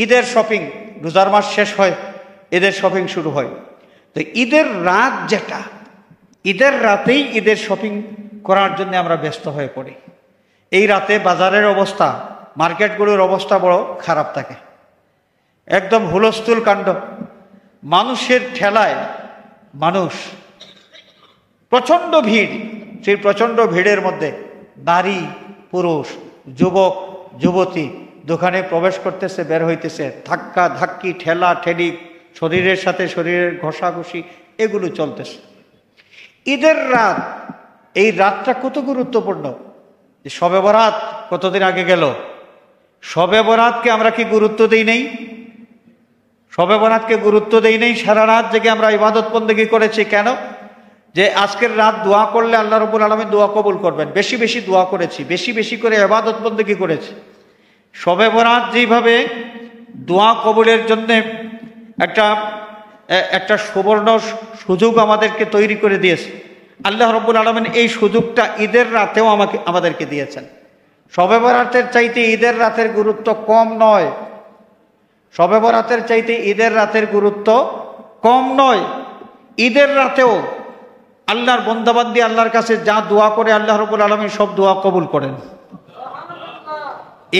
ঈদের শপিং, রোজার মাস শেষ হয়, ঈদের শপিং শুরু হয়। তো ঈদের রাত যেটা, ঈদের রাতেই ঈদের শপিং করার জন্য আমরা ব্যস্ত হয়ে পড়ি। এই রাতে বাজারের অবস্থা, মার্কেটগুলোর অবস্থা বড় খারাপ থাকে, একদম হুলস্থুল কাণ্ড। মানুষের ঠেলায় মানুষ, প্রচণ্ড ভিড়। সেই প্রচণ্ড ভিড়ের মধ্যে নারী, পুরুষ, যুবক, যুবতী দোকানে প্রবেশ করতেছে, বের হইতেছে, ধাক্কা ধাক্কি, ঠেলা ঠেলি, শরীরের সাথে শরীরের ঘষাঘষি, এগুলো চলতেছে। ঈদের রাত, এই রাতটা কত গুরুত্বপূর্ণ। শবে বরাত কতদিন আগে গেল, শবে বরাতকে আমরা কি গুরুত্ব দেই নাই? শবে বরাতকে গুরুত্ব দেই নাই। সারা রাত জেগে আমরা ইবাদত বন্দেগী করেছি। কেন? যে আজকের রাত দোয়া করলে আল্লাহ রাব্বুল আলামিন দোয়া কবুল করবেন। বেশি বেশি দোয়া করেছি, বেশি বেশি করে ইবাদত বন্দেগী করেছি। শবে বরাত যেভাবে দোয়া কবুলের জন্য একটা সুবর্ণ সুযোগ আমাদেরকে তৈরি করে দিয়েছে, আল্লাহ রাব্বুল আলামিন এই সুযোগটা ঈদের রাতেও আমাদেরকে দিয়েছেন। শবে বরাতের চাইতে ঈদের রাতের গুরুত্ব কম নয়। শবে বরাতের চাইতে ঈদের রাতের গুরুত্ব কম নয়। ঈদের রাতেও আল্লাহর বন্দাবান্দি আল্লাহর কাছে যা দোয়া করে আল্লাহ রাব্বুল আলামিন সব দোয়া কবুল করেন।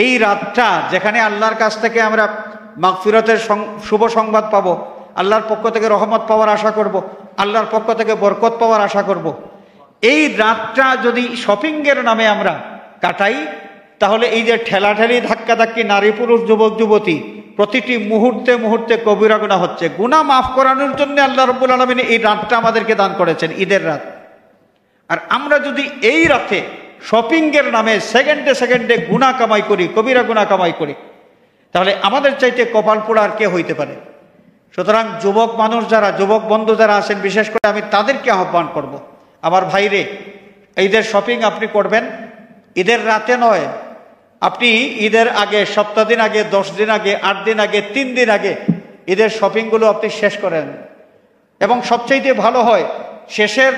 এই রাতটা যেখানে আল্লাহর কাছ থেকে আমরা মাগফিরাতের শুভ সংবাদ পাবো, আল্লাহর পক্ষ থেকে রহমত পাওয়ার আশা করব, আল্লাহর পক্ষ থেকে বরকত পাওয়ার আশা করব, এই রাতটা যদি শপিংয়ের নামে আমরা কাটাই, তাহলে এই যে ঠেলাঠেলি, ধাক্কাধাক্কি, নারী পুরুষ, যুবক যুবতী, প্রতিটি মুহূর্তে মুহূর্তে কবিরা গুনাহ হচ্ছে। গুনাহ মাফ করানোর জন্য আল্লাহ রাব্বুল আলামিন এই রাতটা আমাদেরকে দান করেছেন, ঈদের রাত। আর আমরা যদি এই রাতে শপিংয়ের নামে সেকেন্ডে সেকেন্ডে গুনাহ কামাই করি, কবিরা গুনাহ কামাই করি, তাহলে আমাদের চাইতে কপাল পোড়া আর কে হইতে পারে? সুতরাং যুবক মানুষ যারা, যুবক বন্ধু যারা আছেন, বিশেষ করে আমি তাদেরকে আহ্বান করব, আমার ভাইরে, ঈদের শপিং আপনি করবেন ঈদের রাতে নয়, আপনি ঈদের আগে, সপ্তাহ দিন আগে, 10 দিন আগে, 8 দিন আগে, 3 দিন আগে ঈদের শপিংগুলো আপনি শেষ করেন। এবং সবচাইতে ভালো হয় শেষের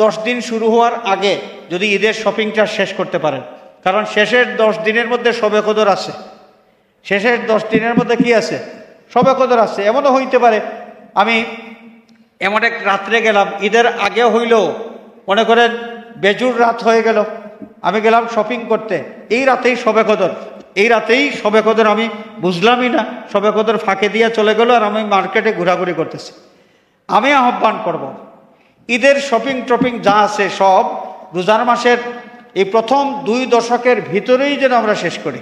10 দিন শুরু হওয়ার আগে যদি ঈদের শপিংটা শেষ করতে পারেন। কারণ শেষের 10 দিনের মধ্যে শবে কদর আছে। শেষের 10 দিনের মধ্যে কি আছে? শবে কদর আছে। এমনও হইতে পারে আমি এমন এক রাত্রে গেলাম, ঈদের আগে হইলেও মনে করেন বেজুর রাত হয়ে গেল, আমি গেলাম শপিং করতে, এই রাতেই শবে কদর, এই রাতেই শবে কদর, আমি বুঝলামই না, শবে কদর ফাঁকে দিয়ে চলে গেল, আর আমি মার্কেটে ঘোরাঘুরি করতেছি। আমি আহ্বান করব, ঈদের শপিং টপিং যা আছে সব রোজার মাসের এই প্রথম 2 দশকের ভিতরেই যেন আমরা শেষ করি।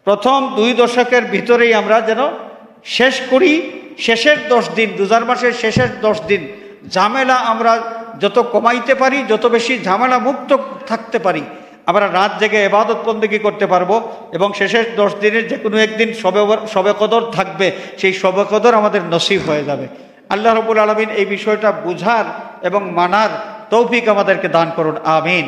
প্রথম 2 দশকের ভিতরেই আমরা যেন শেষ করি। শেষের 10 দিন, রোজার মাসের শেষের 10 দিন ঝামেলা আমরা যত কমাইতে পারি, যত বেশি ঝামেলা মুক্ত থাকতে পারি, আমরা রাত জেগে ইবাদত বন্দেগী করতে পারবো। এবং শেষের 10 দিনের যে কোনো একদিন শবে কদর থাকবে, সেই শবে কদর আমাদের নসিব হয়ে যাবে। আল্লাহ রাব্বুল আলামিন এই বিষয়টা বুঝার এবং মানার তৌফিক আমাদেরকে দান করুন, আমিন।